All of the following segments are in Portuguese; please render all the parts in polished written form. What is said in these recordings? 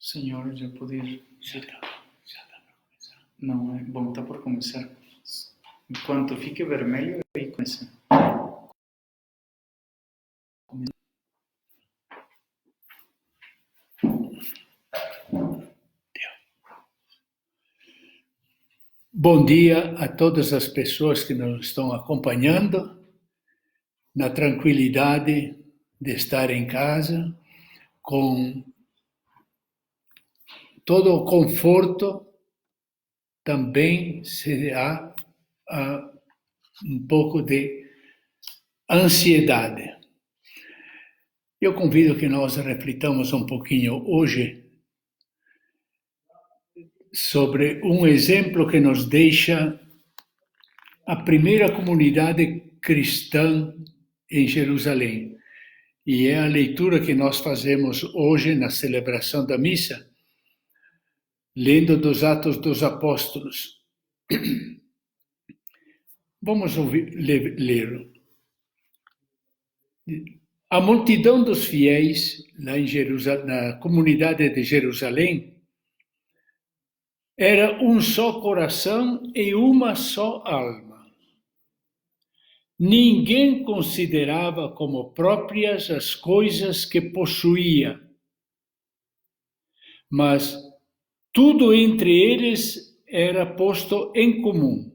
Senhor, já podia. Já está para começar. Não, é bom, está por começar. Enquanto fica vermelho, aí começa. Bom dia a todas as pessoas que nos estão acompanhando, na tranquilidade de estar em casa, com todo o conforto. Também se há um pouco de ansiedade. Eu convido que nós reflitamos um pouquinho hoje sobre um exemplo que nos deixa a primeira comunidade cristã em Jerusalém. E é a leitura que nós fazemos hoje na celebração da missa, lendo dos Atos dos Apóstolos. Vamos ler. A multidão dos fiéis lá em na comunidade de Jerusalém era um só coração e uma só alma. Ninguém considerava como próprias as coisas que possuía, mas tudo entre eles era posto em comum.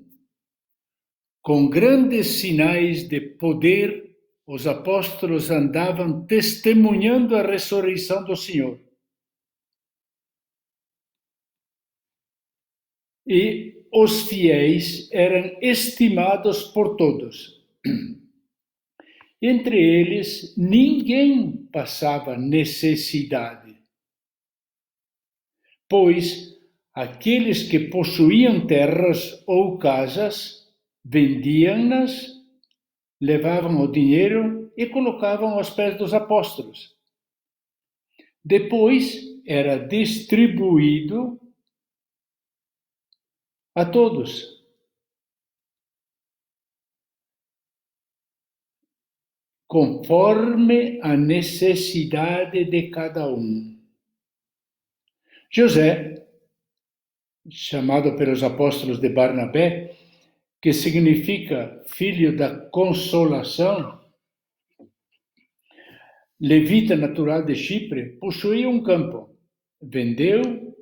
Com grandes sinais de poder, os apóstolos andavam testemunhando a ressurreição do Senhor. E os fiéis eram estimados por todos. Entre eles, ninguém passava necessidade, pois aqueles que possuíam terras ou casas vendiam-nas, levavam o dinheiro e colocavam aos pés dos apóstolos. Depois era distribuído a todos. Conforme a necessidade de cada um. José, chamado pelos apóstolos de Barnabé, que significa filho da consolação, levita natural de Chipre, possuía um campo, vendeu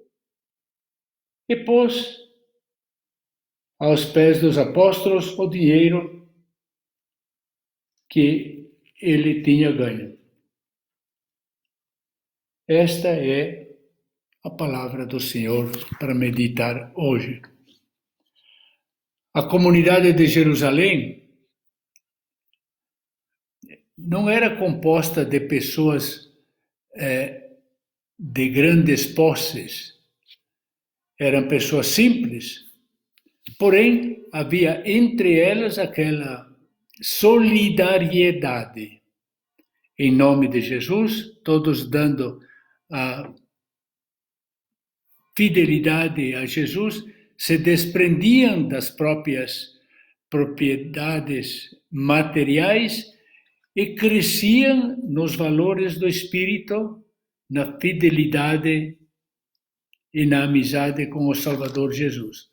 e pôs aos pés dos apóstolos o dinheiro que ele tinha ganho. Esta é a palavra do Senhor para meditar hoje. A comunidade de Jerusalém não era composta de pessoas de grandes posses. Eram pessoas simples, porém havia entre elas aquela solidariedade. Em nome de Jesus, todos dando a fidelidade a Jesus, se desprendiam das próprias propriedades materiais e cresciam nos valores do Espírito, na fidelidade e na amizade com o Salvador Jesus.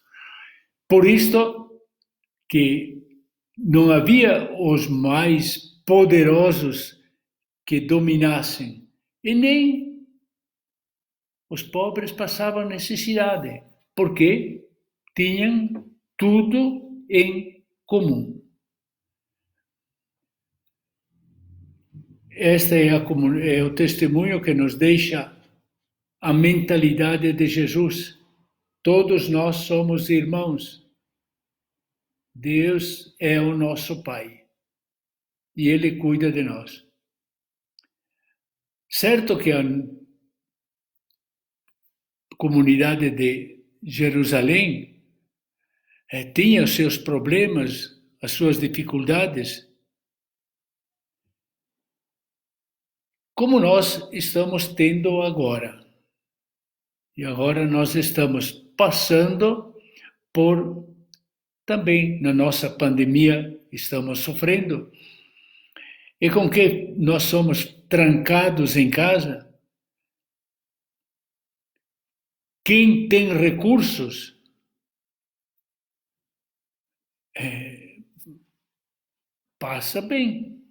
Por isto que não havia os mais poderosos que dominassem, e nem os pobres passavam necessidade, porque tinham tudo em comum. Este é o testemunho que nos deixa a mentalidade de Jesus. Todos nós somos irmãos. Deus é o nosso Pai e Ele cuida de nós. Certo que a comunidade de Jerusalém tinha os seus problemas, as suas dificuldades, como nós estamos tendo agora. E agora nós estamos passando por, também na nossa pandemia, estamos sofrendo. E com que nós somos trancados em casa, quem tem recursos passa bem.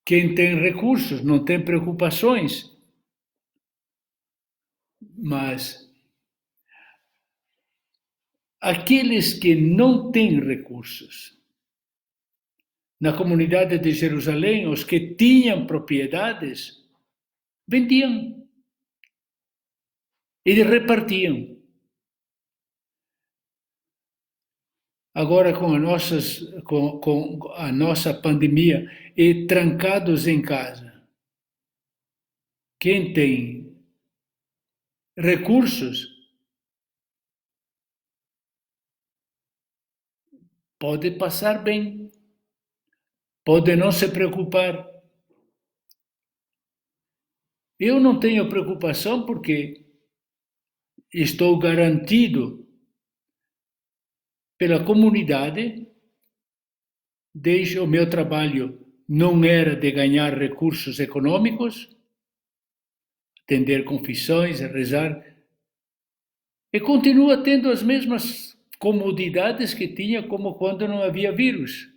Quem tem recursos não tem preocupações. Mas aqueles que não têm recursos, na comunidade de Jerusalém, os que tinham propriedades, vendiam e repartiam. Agora, com a nossa pandemia e trancados em casa, quem tem recursos pode passar bem, pode não se preocupar. Eu não tenho preocupação porque estou garantido pela comunidade, desde o meu trabalho não era de ganhar recursos econômicos, atender confissões, rezar, e continua tendo as mesmas comodidades que tinha como quando não havia vírus.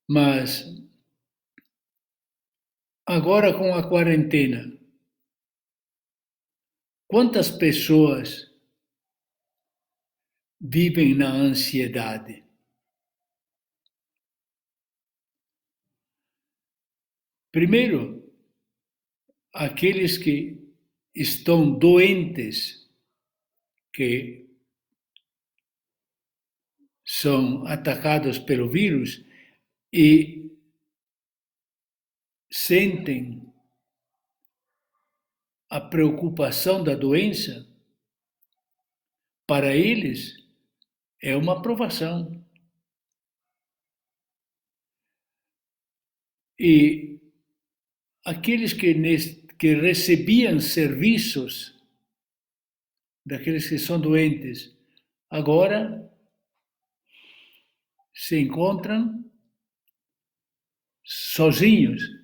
Mas agora com a quarentena, quantas pessoas vivem na ansiedade? Primeiro, aqueles que estão doentes, que são atacados pelo vírus e sentem a preocupação da doença, para eles é uma provação. E aqueles que recebiam serviços daqueles que são doentes, agora se encontram sozinhos.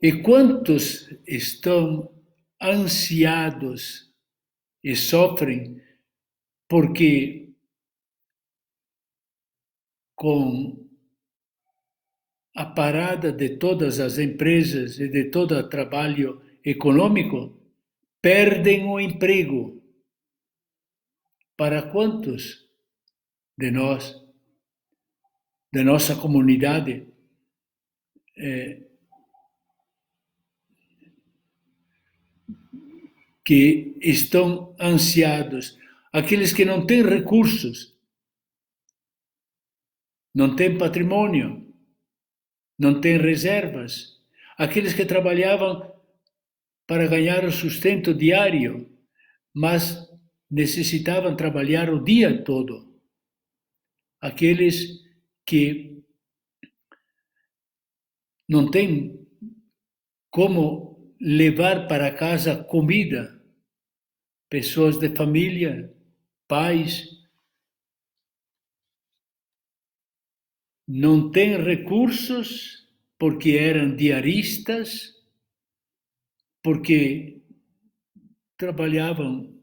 E quantos estão ansiados e sofrem porque com a parada de todas as empresas e de todo o trabalho econômico, perdem o emprego. Para quantos de nós, da nossa comunidade, que estão ansiados, aqueles que não têm recursos, não têm patrimônio, não têm reservas, aqueles que trabalhavam para ganhar o sustento diário, mas necessitavam trabalhar o dia todo, aqueles que não têm como levar para casa comida, pessoas de família, pais, não têm recursos porque eram diaristas, porque trabalhavam,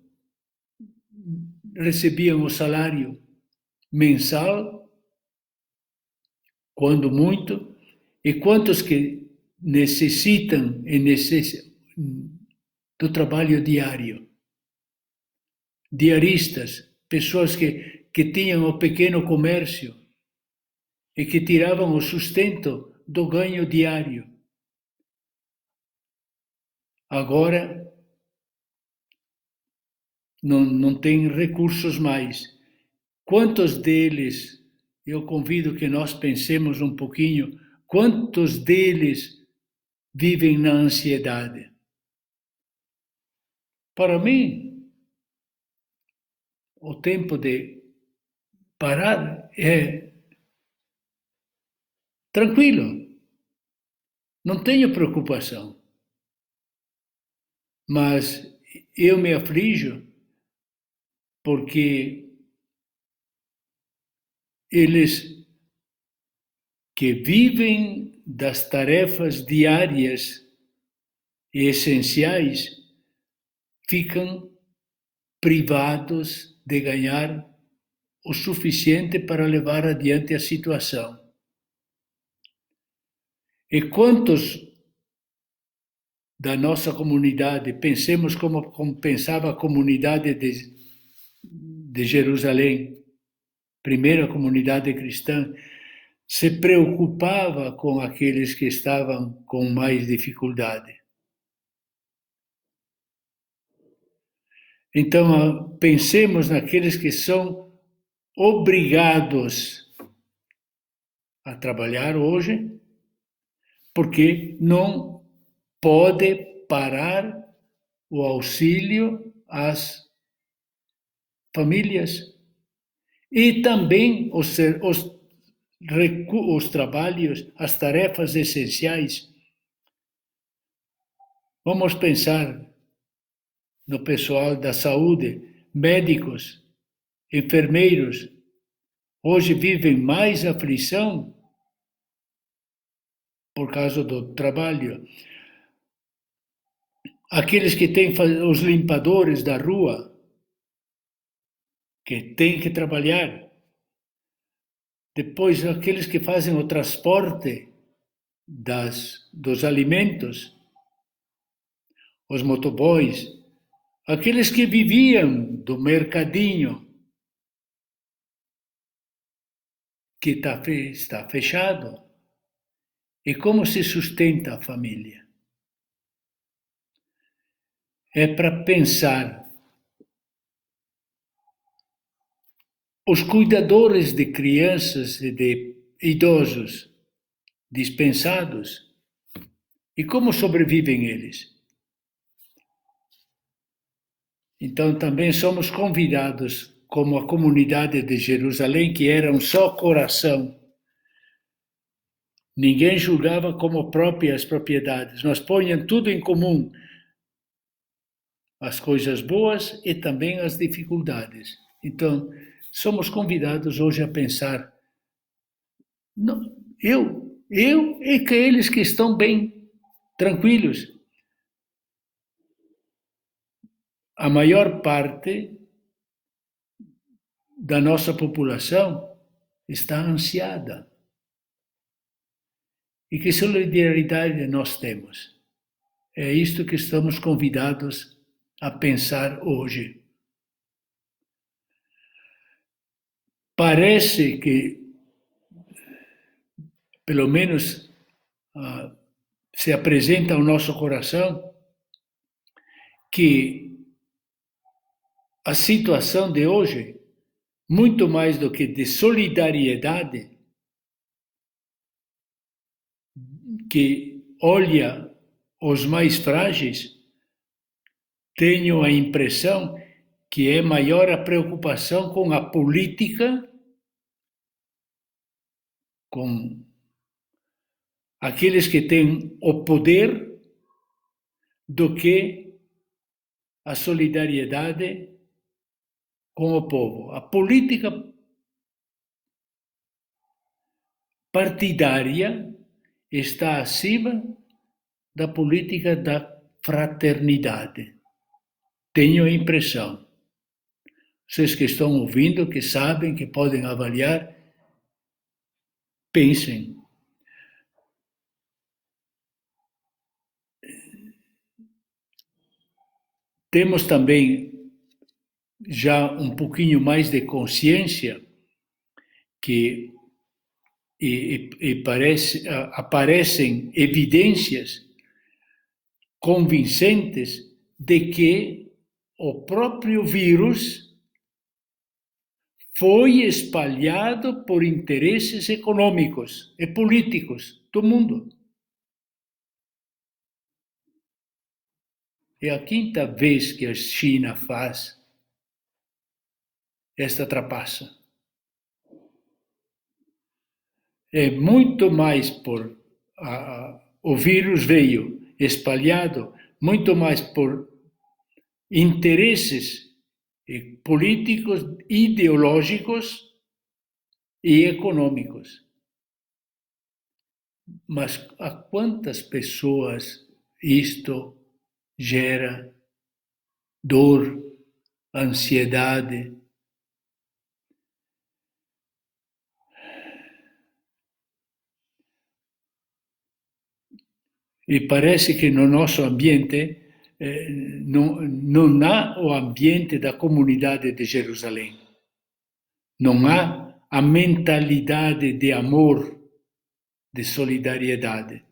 recebiam o salário mensal, quando muito, e quantos que necessitam do trabalho diário. Diaristas, pessoas que tinham o pequeno comércio e que tiravam o sustento do ganho diário. Agora não têm recursos mais. Quantos deles, eu convido que nós pensemos um pouquinho, quantos deles vivem na ansiedade? Para mim, o tempo de parar é tranquilo, não tenho preocupação. Mas eu me aflijo porque eles que vivem das tarefas diárias e essenciais ficam privados de ganhar o suficiente para levar adiante a situação. E quantos da nossa comunidade, pensemos como pensava a comunidade de Jerusalém, primeira comunidade cristã, se preocupava com aqueles que estavam com mais dificuldade. Então, pensemos naqueles que são obrigados a trabalhar hoje, porque não pode parar o auxílio às famílias e também os trabalhos, as tarefas essenciais. Vamos pensar no pessoal da saúde, médicos, enfermeiros. Hoje vivem mais aflição por causa do trabalho. Aqueles que têm os limpadores da rua, que têm que trabalhar. Depois, aqueles que fazem o transporte dos alimentos, os motoboys, aqueles que viviam do mercadinho, que está fechado. E como se sustenta a família? É para pensar. Os cuidadores de crianças e de idosos dispensados. E como sobrevivem eles? Então também somos convidados, como a comunidade de Jerusalém, que era um só coração. Ninguém julgava como próprias propriedades. Nós ponham tudo em comum. As coisas boas e também as dificuldades. Então, somos convidados hoje a pensar, não, eu e aqueles que estão bem, tranquilos. A maior parte da nossa população está ansiada. E que solidariedade nós temos? É isto que estamos convidados a pensar hoje. Parece que, pelo menos, se apresenta ao nosso coração que a situação de hoje, muito mais do que de solidariedade, que olha os mais frágeis, tenho a impressão que é maior a preocupação com a política, com aqueles que têm o poder, do que a solidariedade com o povo. A política partidária está acima da política da fraternidade. Tenho a impressão. Vocês que estão ouvindo, que sabem, que podem avaliar, pensem. Temos também já um pouquinho mais de consciência que aparecem evidências convincentes de que o próprio vírus foi espalhado por interesses econômicos e políticos do mundo. É a quinta vez que a China faz esta trapaça. É muito mais por... o vírus veio espalhado, muito mais por interesses políticos, ideológicos e econômicos. Mas a quantas pessoas isto gera dor, ansiedade? E parece que no nosso ambiente não há o ambiente da comunidade de Jerusalém. Não há a mentalidade de amor, de solidariedade.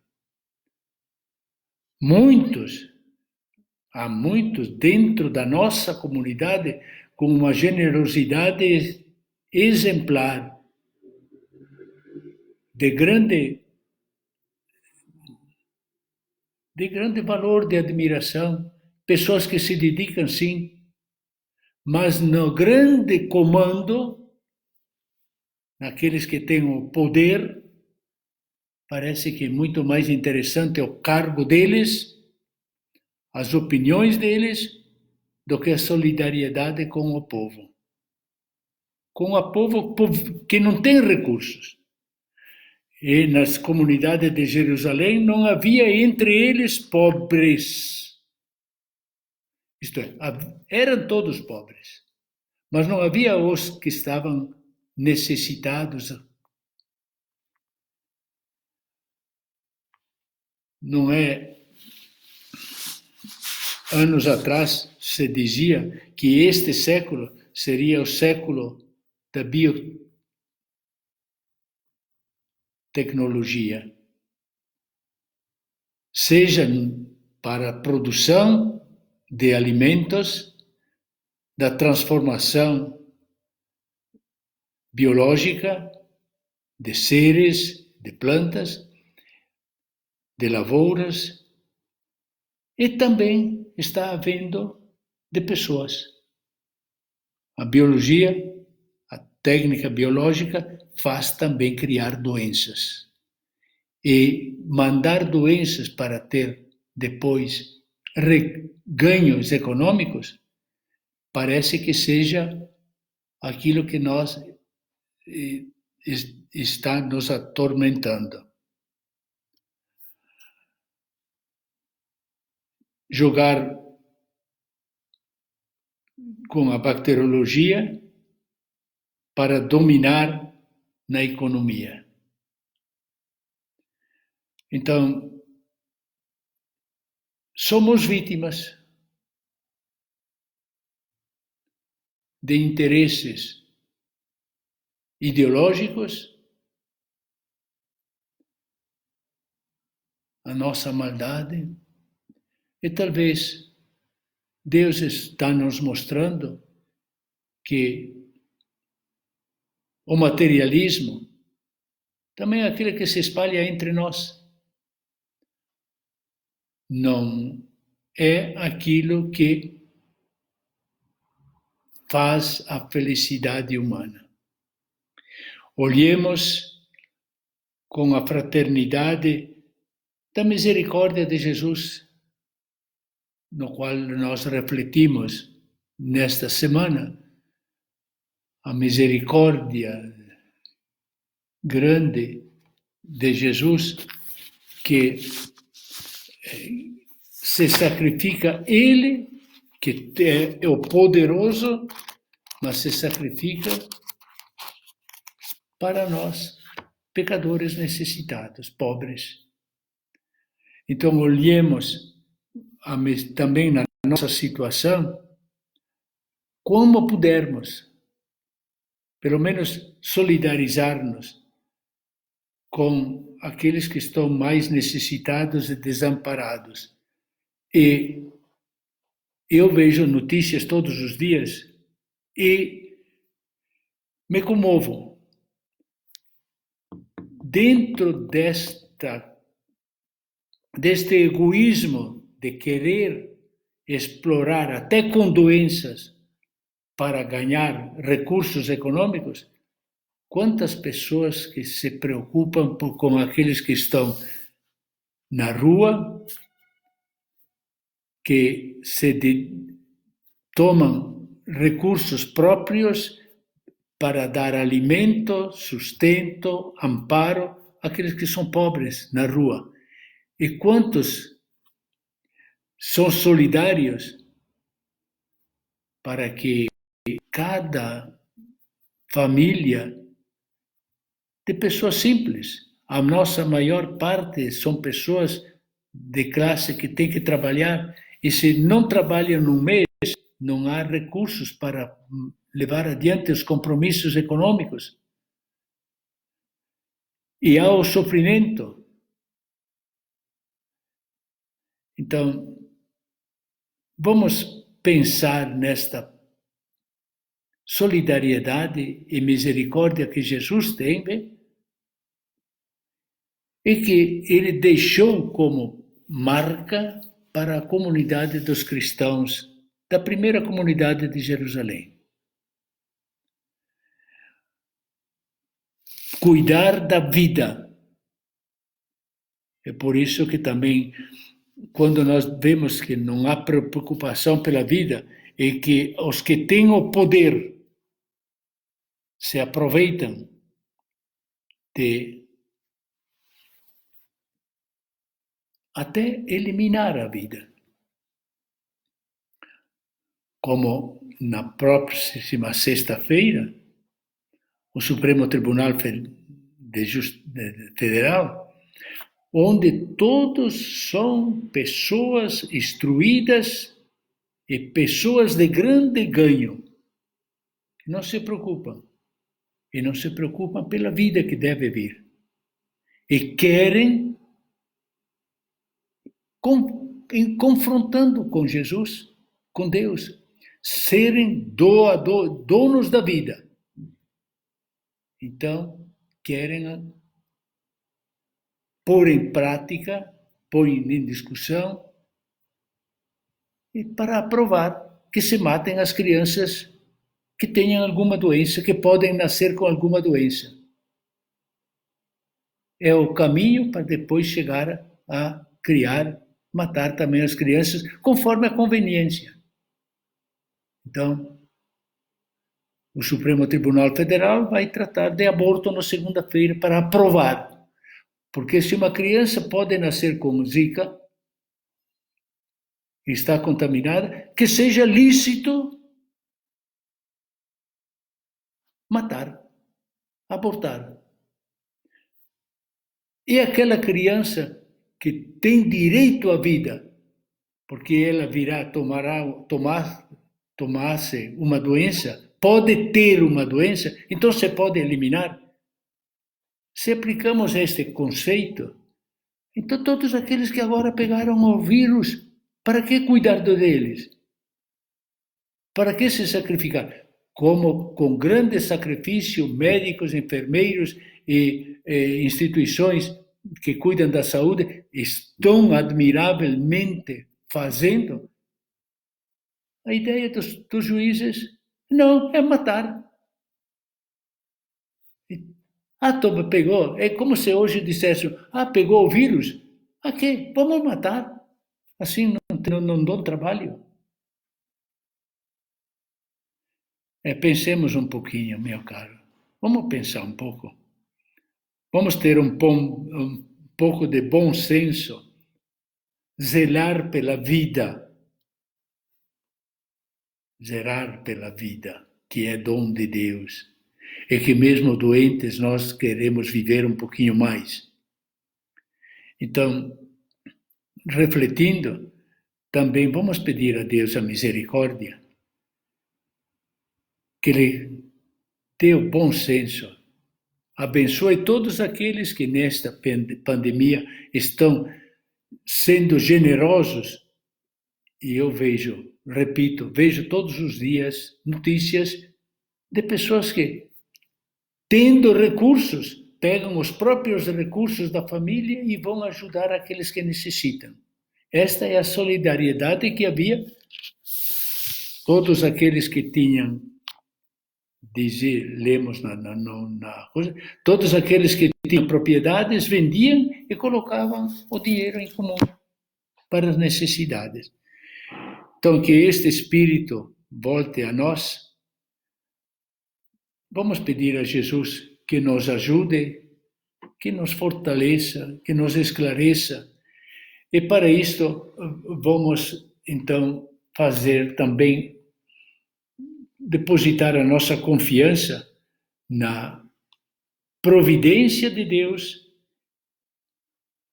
Há muitos dentro da nossa comunidade com uma generosidade exemplar, de grande valor, de admiração, pessoas que se dedicam sim, mas no grande comando, naqueles que têm o poder, parece que é muito mais interessante o cargo deles, as opiniões deles, do que a solidariedade com o povo. Com o povo que não tem recursos. E nas comunidades de Jerusalém não havia entre eles pobres. Isto é, eram todos pobres, mas não havia os que estavam necessitados. Não é? Anos atrás se dizia que este século seria o século da biotecnologia, seja para a produção de alimentos, da transformação biológica de seres, de plantas, de lavouras, e também está havendo de pessoas. A biologia, a técnica biológica, faz também criar doenças. E mandar doenças para ter depois ganhos econômicos, parece que seja aquilo que está nos atormentando. Jogar com a bacteriologia para dominar na economia. Então, somos vítimas de interesses ideológicos, a nossa maldade, e talvez Deus está nos mostrando que o materialismo também é aquele que se espalha entre nós. Não é aquilo que faz a felicidade humana. Olhemos com a fraternidade da misericórdia de Jesus, no qual nós refletimos nesta semana, a misericórdia grande de Jesus, que se sacrifica Ele, que é o poderoso, mas se sacrifica para nós, pecadores necessitados, pobres. Então, olhemos também na nossa situação, como pudermos, pelo menos, solidarizar-nos com aqueles que estão mais necessitados e desamparados. E eu vejo notícias todos os dias e me comovo. Dentro deste egoísmo de querer explorar até com doenças para ganhar recursos econômicos, quantas pessoas que se preocupam com aqueles que estão na rua, que tomam recursos próprios para dar alimento, sustento, amparo aqueles que são pobres na rua. E quantos são solidários para que cada família de pessoas simples, a nossa maior parte são pessoas de classe que têm que trabalhar, e se não trabalham num mês, não há recursos para levar adiante os compromissos econômicos. E há o sofrimento. Então, vamos pensar nesta solidariedade e misericórdia que Jesus tem, e que ele deixou como marca para a comunidade dos cristãos da primeira comunidade de Jerusalém. Cuidar da vida. É por isso que também, quando nós vemos que não há preocupação pela vida, e que os que têm o poder se aproveitam de até eliminar a vida. Como na próxima sexta-feira, o Supremo Tribunal Federal, onde todos são pessoas instruídas e pessoas de grande ganho, que não se preocupam, e não se preocupam pela vida que deve vir, e querem, confrontando com Jesus, com Deus, serem donos da vida. Então, querem pôr em prática, pôr em discussão, e para aprovar que se matem as crianças que tenham alguma doença, que podem nascer com alguma doença. É o caminho para depois chegar a criar, matar também as crianças, conforme a conveniência. Então, o Supremo Tribunal Federal vai tratar de aborto na segunda-feira para aprovar. Porque se uma criança pode nascer com Zika, e está contaminada, que seja lícito matar, abortar. E aquela criança que tem direito à vida, porque ela virá tomar-se uma doença, pode ter uma doença, então se pode eliminar. Se aplicamos este conceito, então todos aqueles que agora pegaram o vírus, para que cuidar deles? Para que se sacrificar? Como com grande sacrifício, médicos, enfermeiros e instituições que cuidam da saúde estão admiravelmente fazendo. A ideia dos juízes não é matar. Toma, pegou. É como se hoje dissessem, pegou o vírus. A quê? Vamos matar. Assim não dão trabalho. Pensemos um pouquinho, meu caro. Vamos pensar um pouco. Vamos ter um pouco de bom senso. Zelar pela vida. Zelar pela vida, que é dom de Deus. E que mesmo doentes nós queremos viver um pouquinho mais. Então, refletindo, também vamos pedir a Deus a misericórdia, que Ele dê o bom senso, abençoe todos aqueles que nesta pandemia estão sendo generosos. E eu vejo todos os dias notícias de pessoas que, tendo recursos, pegam os próprios recursos da família e vão ajudar aqueles que necessitam. Esta é a solidariedade que havia. Todos aqueles que tinham, lemos na coisa, todos aqueles que tinham propriedades vendiam e colocavam o dinheiro em comum para as necessidades. Então, que este espírito volte a nós. Vamos pedir a Jesus que nos ajude que nos fortaleça, que nos esclareça. E para isto vamos então fazer também, depositar a nossa confiança na providência de Deus,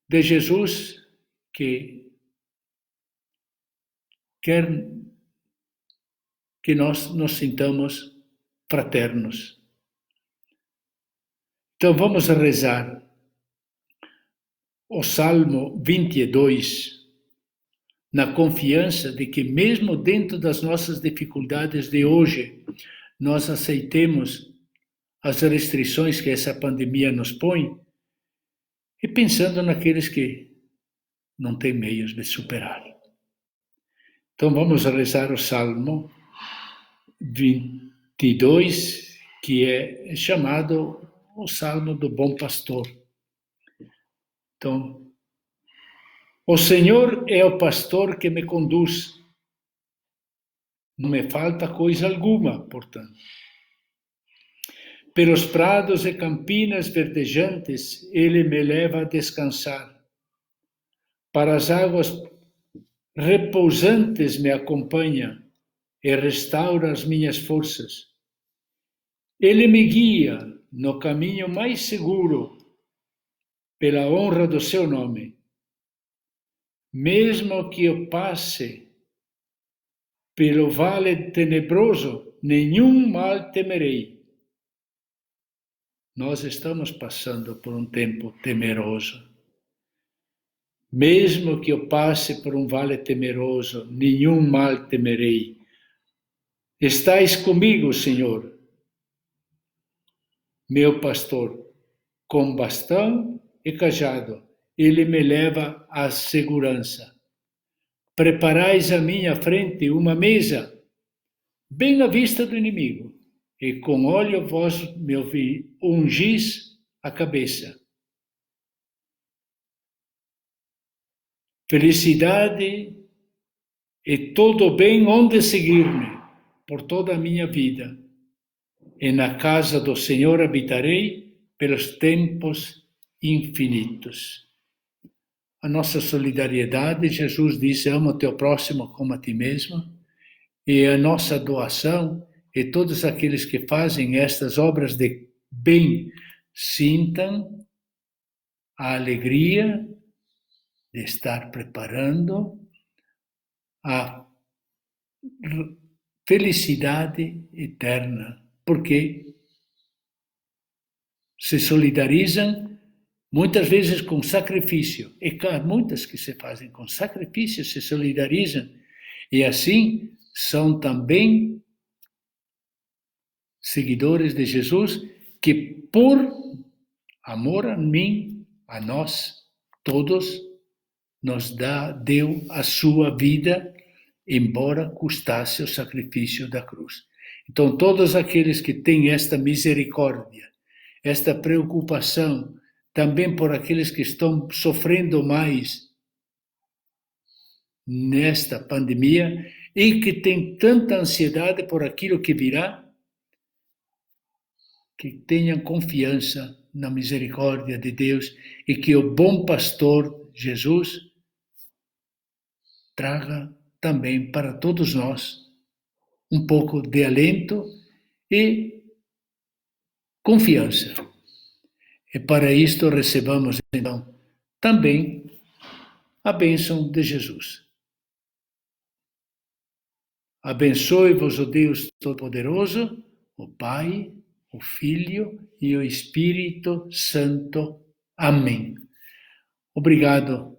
de Jesus, que quer que nós nos sintamos fraternos. Então vamos rezar o Salmo 22, na confiança de que mesmo dentro das nossas dificuldades de hoje, nós aceitemos as restrições que essa pandemia nos põe e pensando naqueles que não têm meios de superar. Então vamos rezar o Salmo 22, que é chamado o Salmo do Bom Pastor. Então, o Senhor é o pastor que me conduz. Não me falta coisa alguma, portanto. Pelos prados e campinas verdejantes, Ele me leva a descansar. Para as águas repousantes me acompanha e restaura as minhas forças. Ele me guia no caminho mais seguro, pela honra do seu nome. Mesmo que eu passe pelo vale tenebroso, nenhum mal temerei. Nós estamos passando por um tempo temeroso. Mesmo que eu passe por um vale temeroso, nenhum mal temerei. Estais comigo, Senhor, meu pastor, com bastão e cajado, Ele me leva à segurança. Preparais à minha frente uma mesa, bem à vista do inimigo, e com óleo vós me ungis a cabeça. Felicidade e todo o bem onde seguir-me por toda a minha vida. E na casa do Senhor habitarei pelos tempos infinitos. A nossa solidariedade, Jesus disse, ama o teu próximo como a ti mesmo, e a nossa doação, e todos aqueles que fazem estas obras de bem, sintam a alegria de estar preparando a felicidade eterna, porque se solidarizam muitas vezes com sacrifício, e muitas que se fazem com sacrifício se solidarizam, e assim são também seguidores de Jesus, que por amor a mim, a nós, todos, deu a sua vida, embora custasse o sacrifício da cruz. Então, todos aqueles que têm esta misericórdia, esta preocupação, também por aqueles que estão sofrendo mais nesta pandemia e que têm tanta ansiedade por aquilo que virá, que tenham confiança na misericórdia de Deus e que o bom pastor Jesus traga também para todos nós um pouco de alento e confiança. E para isto recebamos, então, também a bênção de Jesus. Abençoe-vos o Deus Todo-Poderoso, o Pai, o Filho e o Espírito Santo. Amém. Obrigado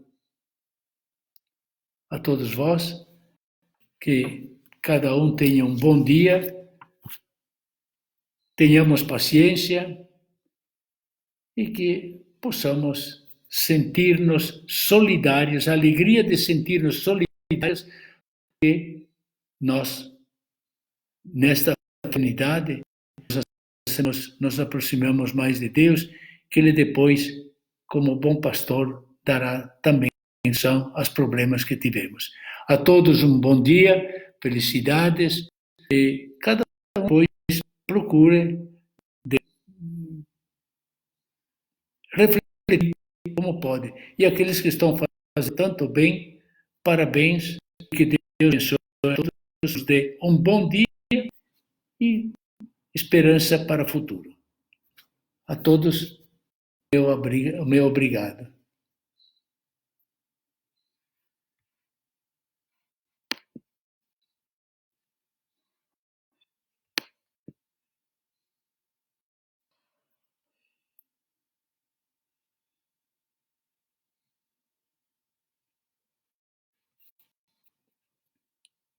a todos vós, que cada um tenha um bom dia, tenhamos paciência e que possamos sentir-nos solidários, a alegria de sentir-nos solidários, que nós, nesta fraternidade, nos aproximamos mais de Deus, que Ele depois, como bom pastor, dará também atenção aos problemas que tivemos. A todos um bom dia, felicidades, e cada um depois procure refletir como pode. E aqueles que estão fazendo tanto bem, parabéns, que Deus abençoe a todos, nos dê um bom dia e esperança para o futuro. A todos, o meu obrigado.